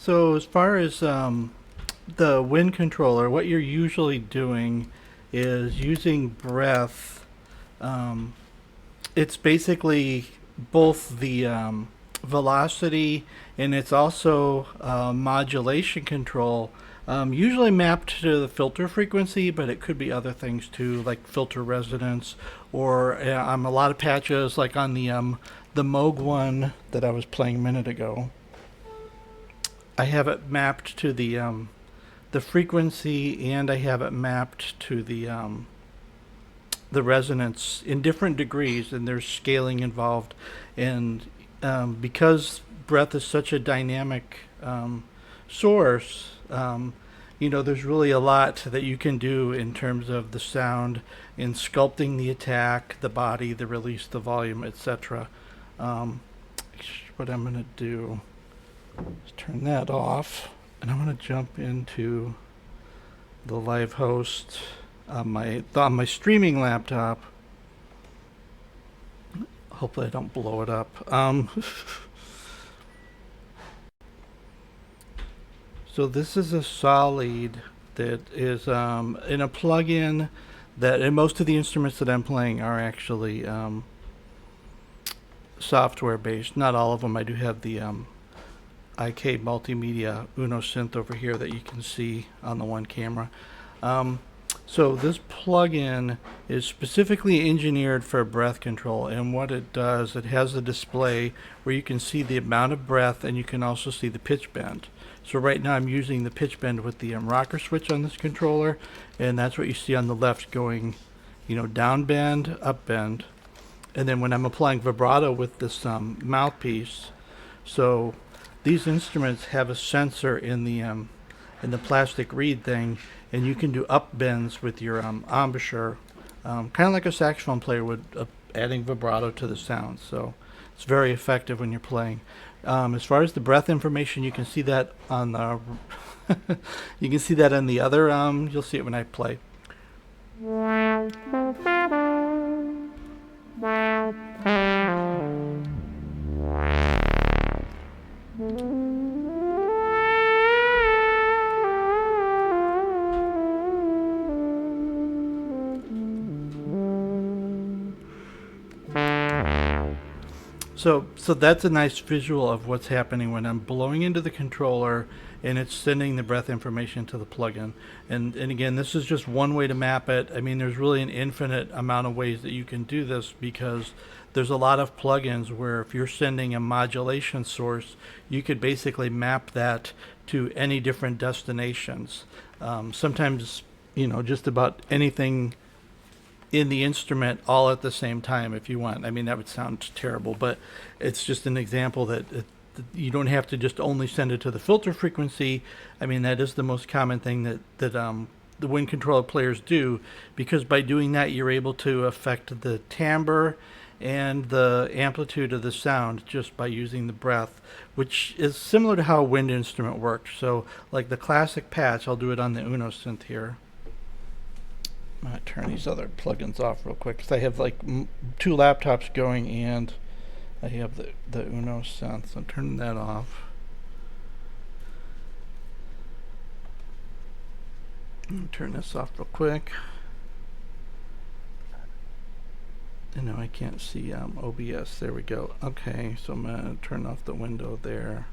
So as far as the wind controller, what you're usually doing is using breath. Um, it's basically both the velocity and it's also modulation control. Usually mapped to the filter frequency, but it could be other things too, like filter resonance or a lot of patches, like on the Moog one that I was playing a minute ago. I have it mapped to the frequency, and I have it mapped to the resonance in different degrees, and there's scaling involved. And because breath is such a dynamic source, there's really a lot that you can do in terms of the sound, in sculpting the attack, the body, the release, the volume, etc. Um, what I'm going to do is turn that off, and I'm going to jump into the live host on my streaming laptop. Hopefully, I don't blow it up. So this is a solid that is in a plugin that, and most of the instruments that I'm playing are actually software based. Not all of them. I do have the IK Multimedia Uno synth over here that you can see on the one camera. So this plugin is specifically engineered for breath control, and what it does, it has a display where you can see the amount of breath and you can also see the pitch bend. So right now I'm using the pitch bend with the rocker switch on this controller, and that's what you see on the left going, down bend, up bend. And then when I'm applying vibrato with this mouthpiece, so these instruments have a sensor in the plastic reed thing, and you can do up bends with your embouchure, kind of like a saxophone player would, adding vibrato to the sound. So it's very effective when you're playing. As far as the breath information, you can see that on the you can see that on the other. You'll see it when I play. So that's a nice visual of what's happening when I'm blowing into the controller and it's sending the breath information to the plugin. And again, this is just one way to map it. I mean, there's really an infinite amount of ways that you can do this because there's a lot of plugins where if you're sending a modulation source, you could basically map that to any different destinations. Sometimes, just about anything in the instrument all at the same time if you want. I mean, that would sound terrible, but it's just an example that you don't have to just only send it to the filter frequency. I mean, that is the most common thing that the wind controller players do, because by doing that, you're able to affect the timbre and the amplitude of the sound just by using the breath, which is similar to how a wind instrument works. So like the classic patch, I'll do it on the Uno synth here. I'm going to turn these other plugins off real quick because I have like two laptops going and I have the Uno synth. So I'm turning that off. Turn this off real quick. And now I can't see OBS. There we go. Okay, so I'm going to turn off the window there.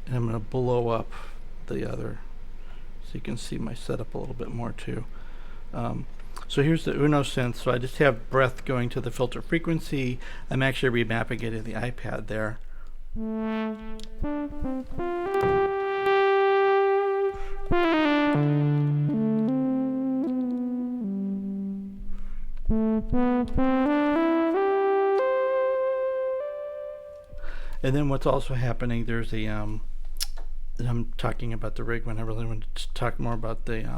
And I'm going to blow up the other so you can see my setup a little bit more too. So here's the Uno synth. So I just have breath going to the filter frequency. I'm actually remapping it in the iPad there. And then what's also happening, there's I'm talking about the rig when I really want to talk more about the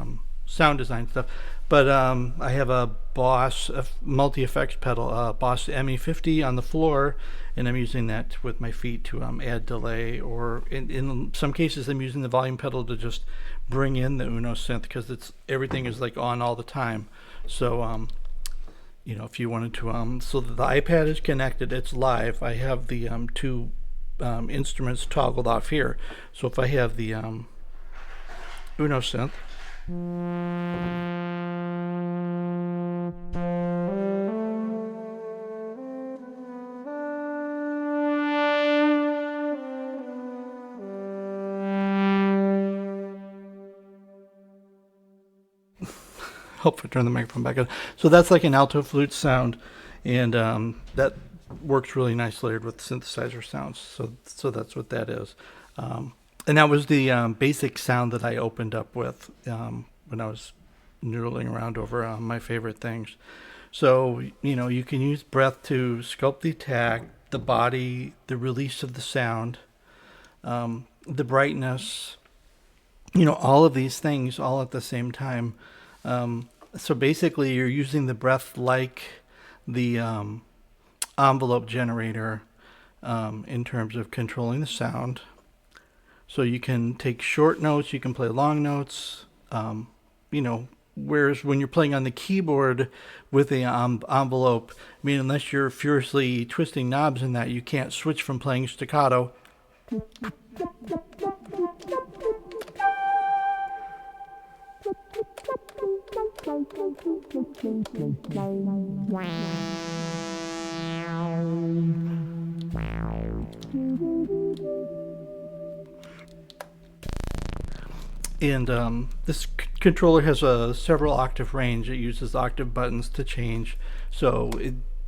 sound design stuff, but I have a Boss multi-effects pedal, Boss ME50 on the floor, and I'm using that with my feet to add delay, or in some cases I'm using the volume pedal to just bring in the Uno synth because everything is like on all the time. So if you wanted to so the iPad is connected, it's live. I have the two instruments toggled off here. So if I have the Uno synth, hopefully turn the microphone back on. So that's like an alto flute sound, and that works really nice layered with synthesizer sounds. So that's what that is. And that was the basic sound that I opened up with when I was noodling around over my favorite things. So, you can use breath to sculpt the attack, the body, the release of the sound, the brightness, all of these things all at the same time. So basically, you're using the breath like the envelope generator in terms of controlling the sound. So you can take short notes, you can play long notes, whereas when you're playing on the keyboard with the envelope, unless you're furiously twisting knobs in that, you can't switch from playing staccato and this controller has a several octave range. It uses octave buttons to change. So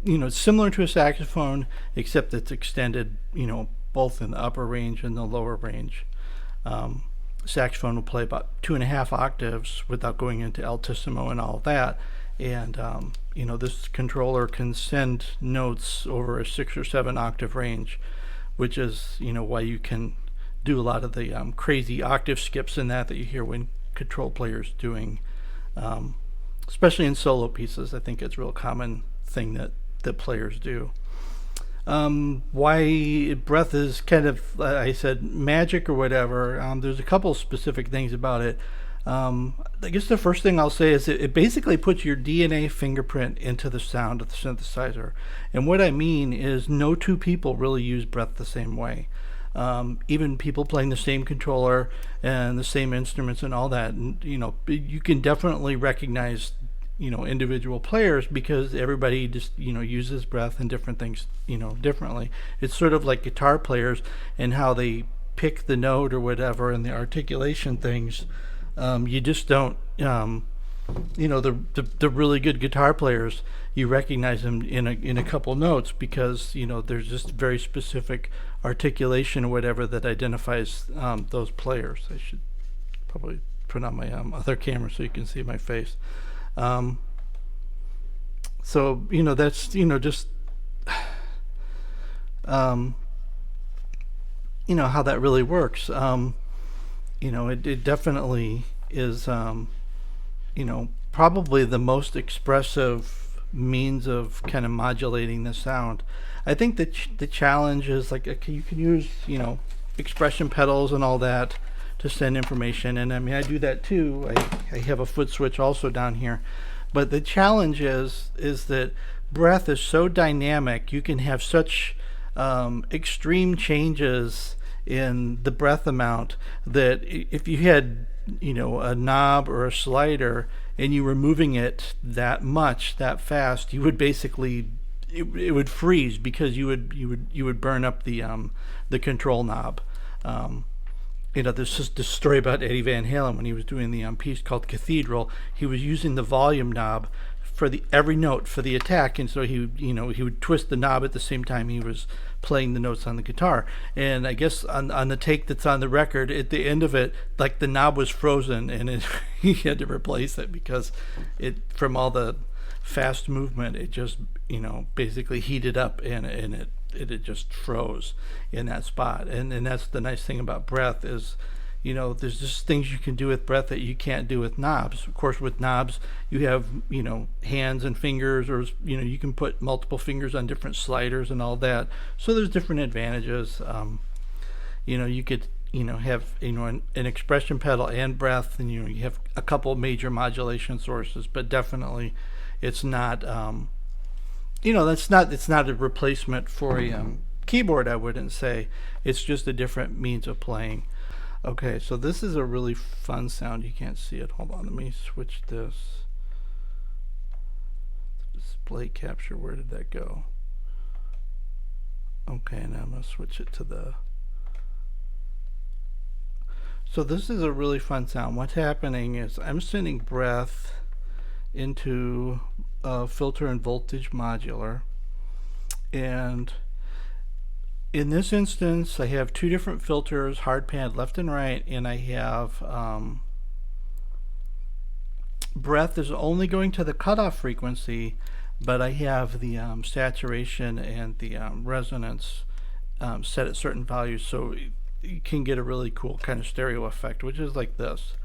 it's similar to a saxophone, except it's extended, both in the upper range and the lower range. Saxophone will play about 2.5 octaves without going into altissimo and all that. And this controller can send notes over a 6 or 7 octave range, which is why you can do a lot of the crazy octave skips in that you hear when control players doing, especially in solo pieces. I think it's a real common thing that players do. Why breath is kind of, I said, magic or whatever. There's a couple specific things about it. I guess the first thing I'll say is it basically puts your DNA fingerprint into the sound of the synthesizer. And what I mean is no two people really use breath the same way. Even people playing the same controller and the same instruments and all that, and, you can definitely recognize individual players because everybody just uses breath and different things differently. It's sort of like guitar players and how they pick the note or whatever and the articulation things. You just don't the really good guitar players, you recognize them in a couple notes because there's just very specific articulation or whatever that identifies those players. I should probably put on my other camera so you can see my face. So that's just how that really works. It definitely is probably the most expressive means of kind of modulating the sound. I think that the challenge is you can use expression pedals and all that to send information, and I do that too. I have a foot switch also down here, but the challenge is that breath is so dynamic. You can have such extreme changes in the breath amount that if you had a knob or a slider and you were moving it that much that fast, you would basically it would freeze because you would burn up the control knob. There's just this story about Eddie Van Halen when he was doing the piece called Cathedral. He was using the volume knob for every note for the attack, and so he would twist the knob at the same time he was playing the notes on the guitar. And I guess on the take that's on the record, at the end of it, the knob was frozen, and he had to replace it because from all the fast movement, it just basically heated up and it just froze in that spot. And that's the nice thing about breath is there's just things you can do with breath that you can't do with knobs. Of course, with knobs, you have, hands and fingers, or, you can put multiple fingers on different sliders and all that. So there's different advantages. You could, have, an expression pedal and breath, and, you have a couple major modulation sources, but definitely it's not, it's not a replacement for keyboard, I wouldn't say. It's just a different means of playing. Okay, so this is a really fun sound. You can't see it. Hold on, let me switch this. Display capture, where did that go? Okay, now I'm going to switch it to the... So this is a really fun sound. What's happening is I'm sending breath into a filter and voltage modular. And in this instance, I have two different filters, hard pad left and right, and I have breath is only going to the cutoff frequency, but I have the saturation and the resonance set at certain values, so you can get a really cool kind of stereo effect, which is like this.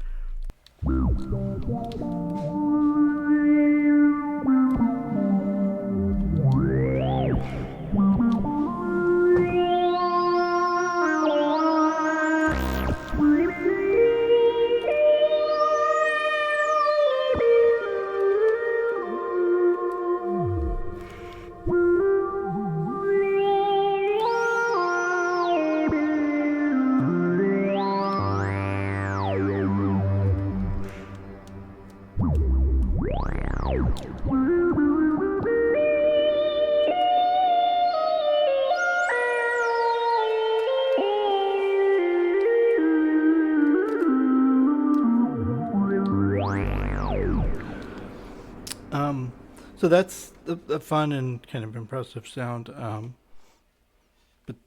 So that's a fun and kind of impressive sound.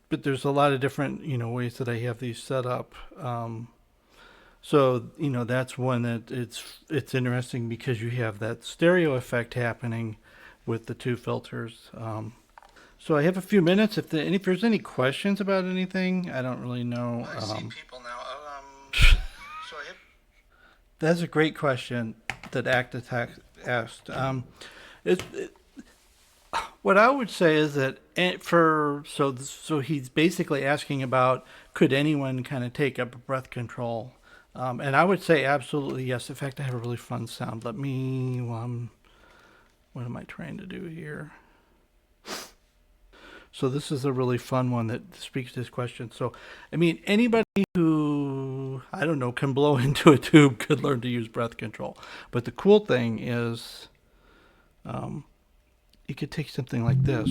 But there's a lot of different ways that I have these set up. So that's one that it's interesting because you have that stereo effect happening with the two filters. So I have a few minutes. If there's any questions about anything, I don't really know. I see people now. So I have... That's a great question that Act asked. What I would say is that so he's basically asking about could anyone kind of take up a breath control, and I would say absolutely yes. In fact, I have a really fun sound. Let me what am I trying to do here? So this is a really fun one that speaks to this question. So, I mean, anybody who, I don't know, can blow into a tube could learn to use breath control. But the cool thing is you could take something like this.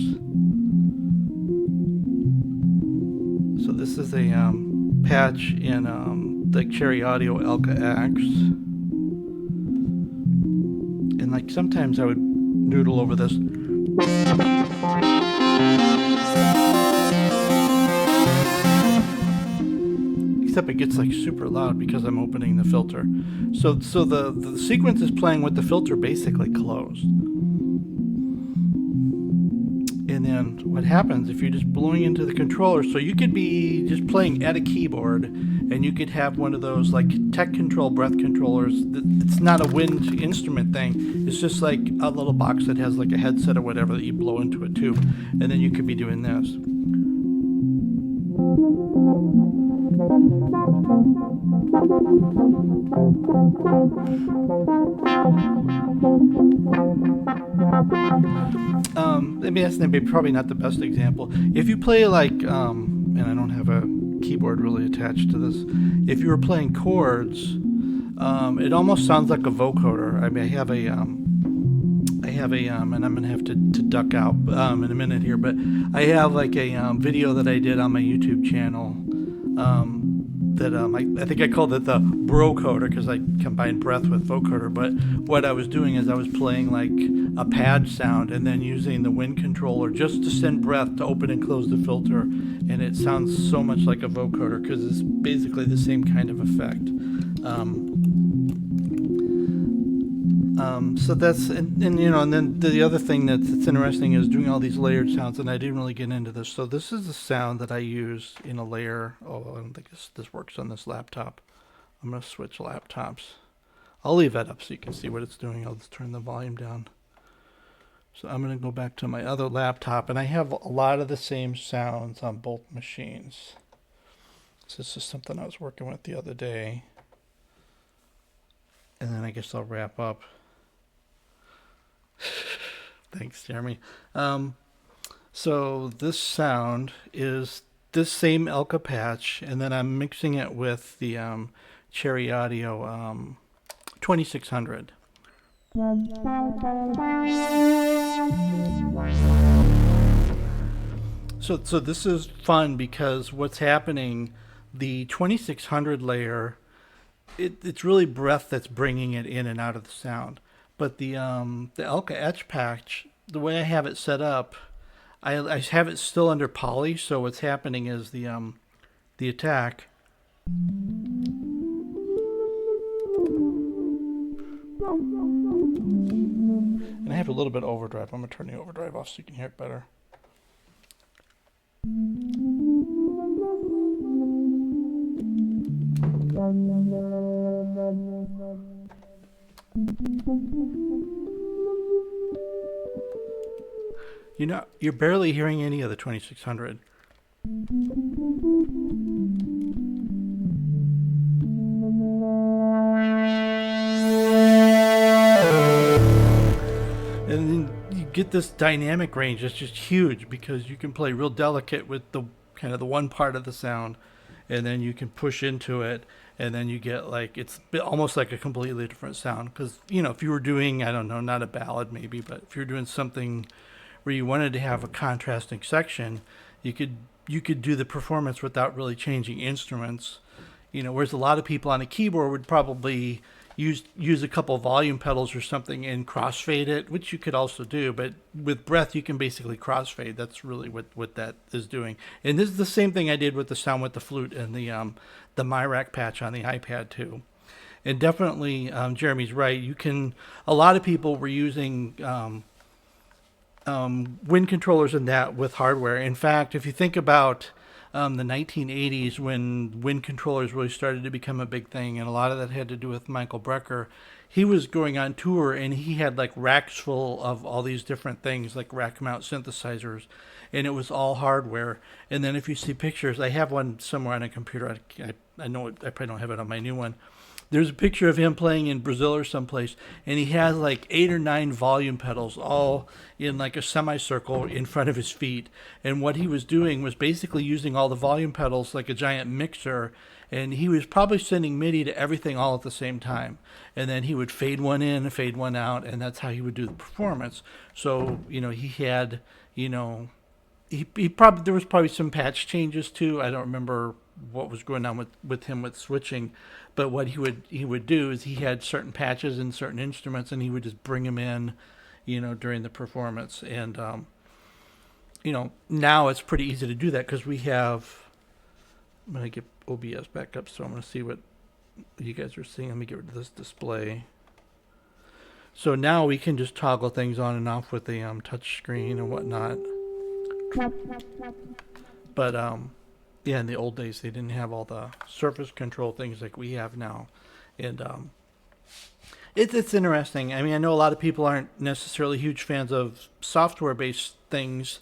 So this is a patch in the Cherry Audio Elka X. And like sometimes I would noodle over this. Except it gets like super loud because I'm opening the filter. So the sequence is playing with the filter basically closed. And then what happens if you're just blowing into the controller, so you could be just playing at a keyboard and you could have one of those like tech control breath controllers. It's not a wind instrument thing. It's just like a little box that has like a headset or whatever that you blow into a tube. And then you could be doing this. I mean, that's maybe probably not the best example. If you play like, and I don't have a keyboard really attached to this. If you were playing chords, it almost sounds like a vocoder. I mean, I have a, and I'm gonna have to duck out in a minute here, but I have like a video that I did on my YouTube channel. That I think I called it the brocoder because I combined breath with vocoder. But what I was doing is I was playing like a pad sound and then using the wind controller just to send breath to open and close the filter, and it sounds so much like a vocoder because it's basically the same kind of effect. So that's and then the other thing that's interesting is doing all these layered sounds, and I didn't really get into this. So this is the sound that I use in a layer. Oh, I don't think this works on this laptop. I'm gonna switch laptops. I'll leave that up so you can see what it's doing. I'll just turn the volume down. So I'm gonna go back to my other laptop, and I have a lot of the same sounds on both machines. So this is something I was working with the other day. And then I guess I'll wrap up. Thanks, Jeremy. So this sound is this same Elka patch, and then I'm mixing it with the Cherry Audio 2600. So this is fun because what's happening, the 2600 layer, it's really breath that's bringing it in and out of the sound. But the Elka etch patch, the way I have it set up, I have it still under poly. So what's happening is the attack. And I have a little bit of overdrive. I'm gonna turn the overdrive off so you can hear it better. You're barely hearing any of the 2600. And then you get this dynamic range that's just huge because you can play real delicate with the kind of the one part of the sound, and then you can push into it, and then you get like it's almost like a completely different sound. Because if you were doing, I don't know, not a ballad maybe, but if you're doing something where you wanted to have a contrasting section, you could do the performance without really changing instruments. Whereas a lot of people on a keyboard would probably use a couple volume pedals or something and crossfade it, which you could also do. But with breath, you can basically crossfade. That's really what that is doing. And this is the same thing I did with the sound with the flute and the Myrac patch on the iPad too. And definitely, Jeremy's right. A lot of people were using wind controllers and that with hardware. In fact, if you think about the 1980s when wind controllers really started to become a big thing, and a lot of that had to do with Michael Brecker. He was going on tour and he had like racks full of all these different things, like rack mount synthesizers, and it was all hardware. And then if you see pictures, I have one somewhere on a computer. I know I probably don't have it on my new one. There's a picture of him playing in Brazil or someplace, and he has like 8 or 9 volume pedals all in like a semicircle in front of his feet. And what he was doing was basically using all the volume pedals like a giant mixer, and he was probably sending MIDI to everything all at the same time. And then he would fade one in, fade one out, and that's how he would do the performance. So, he had, he probably there was probably some patch changes too. I don't remember what was going on with him with switching, but what he would do is he had certain patches in certain instruments, and he would just bring them in, during the performance. And now it's pretty easy to do that because we have. I'm gonna get OBS back up, so I'm gonna see what you guys are seeing. Let me get rid of this display. So now we can just toggle things on and off with the touch screen and whatnot. But yeah, in the old days they didn't have all the surface control things like we have now, and it's interesting. I mean, I know a lot of people aren't necessarily huge fans of software-based things,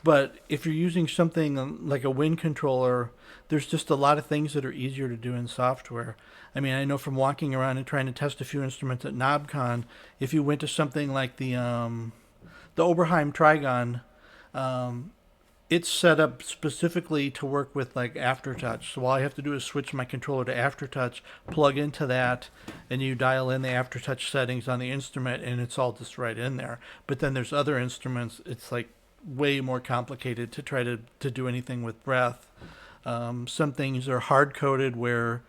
but if you're using something like a Wind controller, there's just a lot of things that are easier to do in software. I mean, I know from walking around and trying to test a few instruments at KnobCon, if you went to something like the Oberheim Trigon, it's set up specifically to work with like Aftertouch. So all I have to do is switch my controller to Aftertouch, plug into that, and you dial in the Aftertouch settings on the instrument, and it's all just right in there. But then there's other instruments, it's like way more complicated to try to do anything with breath. Some things are hard coded where,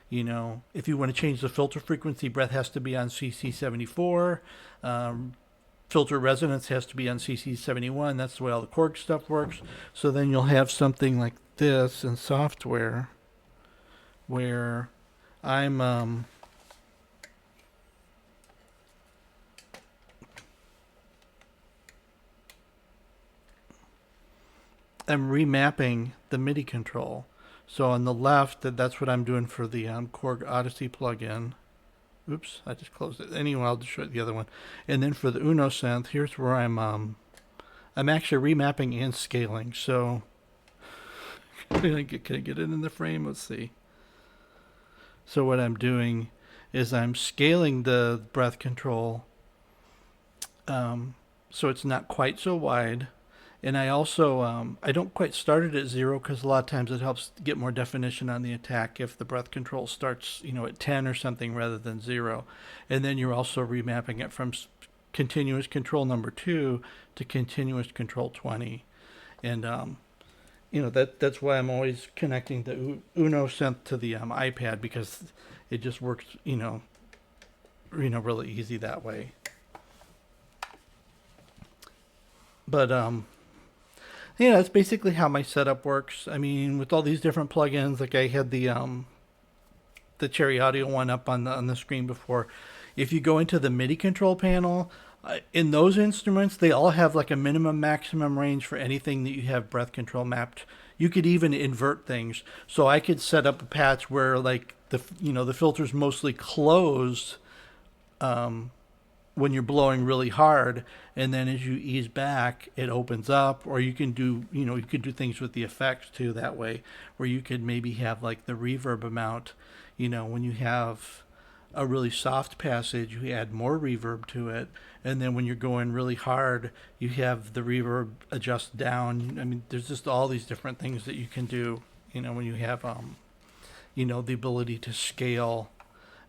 if you want to change the filter frequency, breath has to be on CC74. Filter resonance has to be on CC71. That's the way all the Korg stuff works. So then you'll have something like this in software where I'm remapping the MIDI control. So on the left, that's what I'm doing for the Korg Odyssey plugin. Oops, I just closed it. Anyway, I'll just show you the other one. And then for the Uno synth, here's where I'm actually remapping and scaling. So can I get it in the frame? Let's see. So what I'm doing is I'm scaling the breath control so it's not quite so wide, And I also I don't quite start it at 0 because a lot of times it helps get more definition on the attack if the breath control starts at 10 or something rather than 0. And then you're also remapping it from continuous control number 2 to continuous control 20. And that's why I'm always connecting the Uno synth to the iPad, because it just works really easy that way. But that's basically how my setup works. I mean, with all these different plugins, like I had the Cherry Audio one up on the screen before. If you go into the MIDI control panel, in those instruments, they all have like a minimum maximum range for anything that you have breath control mapped. You could even invert things. So I could set up a patch where like the filter's mostly closed when you're blowing really hard, and then as you ease back it opens up. Or you can do you could do things with the effects too that way, where you could maybe have like the reverb amount, when you have a really soft passage you add more reverb to it, and then when you're going really hard you have the reverb adjust down. I mean, there's just all these different things that you can do when you have the ability to scale.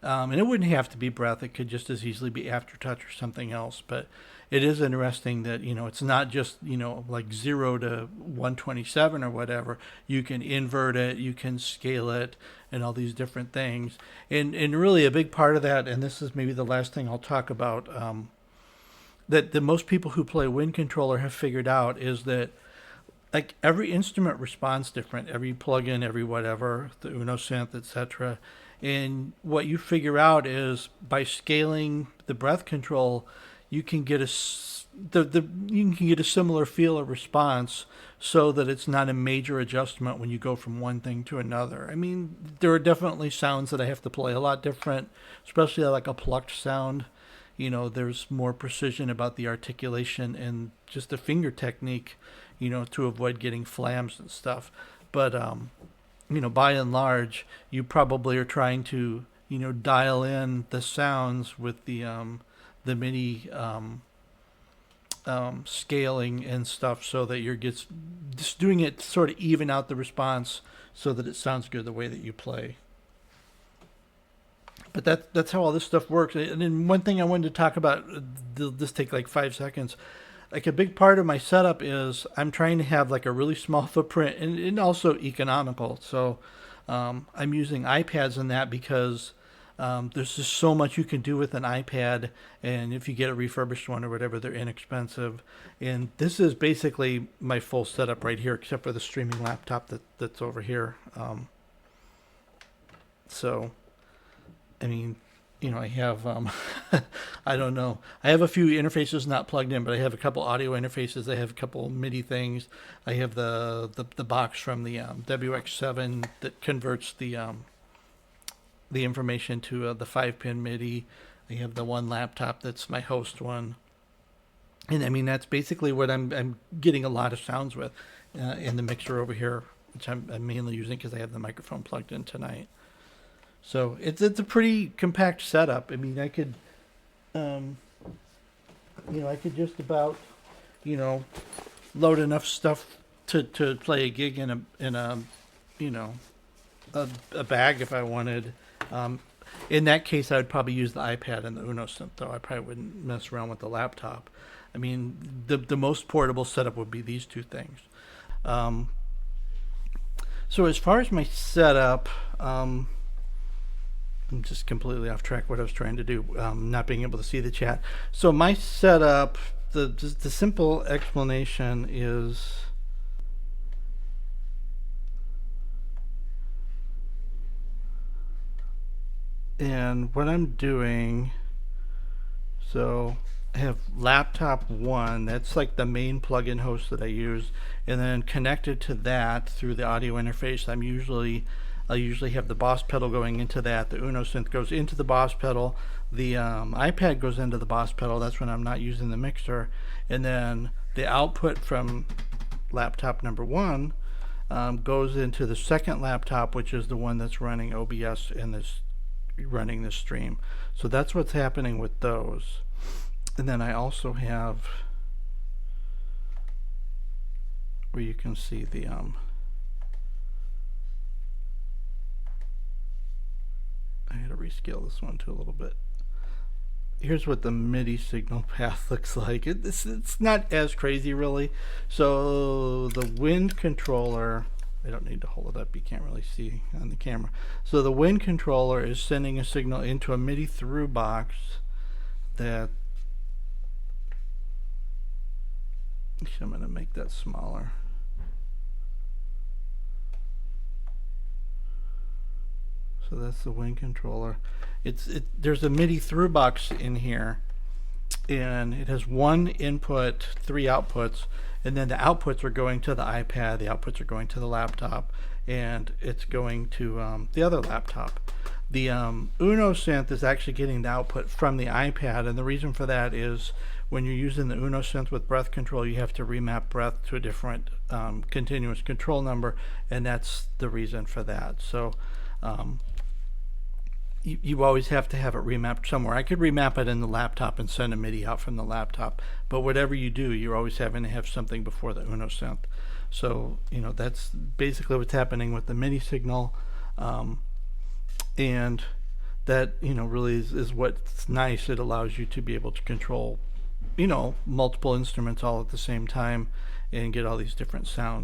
And it wouldn't have to be breath. It could just as easily be aftertouch or something else. But it is interesting that, it's not just, like 0 to 127 or whatever. You can invert it, you can scale it, and all these different things. And really a big part of that, and this is maybe the last thing I'll talk about, that the most people who play Wind Controller have figured out is that like every instrument responds different, every plugin, every whatever, the Uno synth, etc. And what you figure out is by scaling the breath control, you can get you can get a similar feel of response, so that it's not a major adjustment when you go from one thing to another. I mean, there are definitely sounds that I have to play a lot different, especially like a plucked sound. There's more precision about the articulation and just the finger technique, to avoid getting flams and stuff. But by and large, you probably are trying to, dial in the sounds with the MIDI scaling and stuff, so that you're just doing it to sort of even out the response so that it sounds good the way that you play. But that's how all this stuff works. And then one thing I wanted to talk about, this take like 5 seconds. Like a big part of my setup is I'm trying to have like a really small footprint and also economical. So I'm using iPads in that because there's just so much you can do with an iPad. And if you get a refurbished one or whatever, they're inexpensive. And this is basically my full setup right here, except for the streaming laptop that's over here. So, I mean, I have, I don't know. I have a few interfaces not plugged in, but I have a couple audio interfaces. I have a couple MIDI things. I have the box from the WX7 that converts the information to the 5-pin MIDI. I have the one laptop that's my host one. And I mean, that's basically what I'm getting a lot of sounds with in the mixer over here, which I'm mainly using because I have the microphone plugged in tonight. So it's a pretty compact setup. I mean, I could, I could just about, load enough stuff to play a gig in a bag if I wanted. In that case, I would probably use the iPad and the Uno synth, though. I probably wouldn't mess around with the laptop. I mean, the most portable setup would be these two things. So as far as my setup, I'm just completely off track what I was trying to do, not being able to see the chat. So my setup, the simple explanation is and what I'm doing, so I have laptop 1, that's like the main plugin host that I use, and then connected to that through the audio interface, I'll usually have the Boss pedal going into that. The Uno synth goes into the Boss pedal. The iPad goes into the Boss pedal. That's when I'm not using the mixer. And then the output from laptop number 1 goes into the second laptop, which is the one that's running OBS and running this stream. So that's what's happening with those. And then I also have where you can see the I had to rescale this one too a little bit. Here's what the MIDI signal path looks like. It's not as crazy really. So the wind controller, I don't need to hold it up, you can't really see on the camera. So the wind controller is sending a signal into a MIDI through box that, actually I'm going to make that smaller. So that's the wind controller. There's a MIDI through box in here, and it has one input, three outputs, and then the outputs are going to the iPad, the outputs are going to the laptop, and it's going to the other laptop. The Uno synth is actually getting the output from the iPad, and the reason for that is when you're using the Uno synth with breath control, you have to remap breath to a different continuous control number, and that's the reason for that. So you always have to have it remapped somewhere. I could remap it in the laptop and send a MIDI out from the laptop, but whatever you do, you're always having to have something before the Uno synth. So that's basically what's happening with the MIDI signal, and that really is what's nice. It allows you to be able to control multiple instruments all at the same time and get all these different sounds.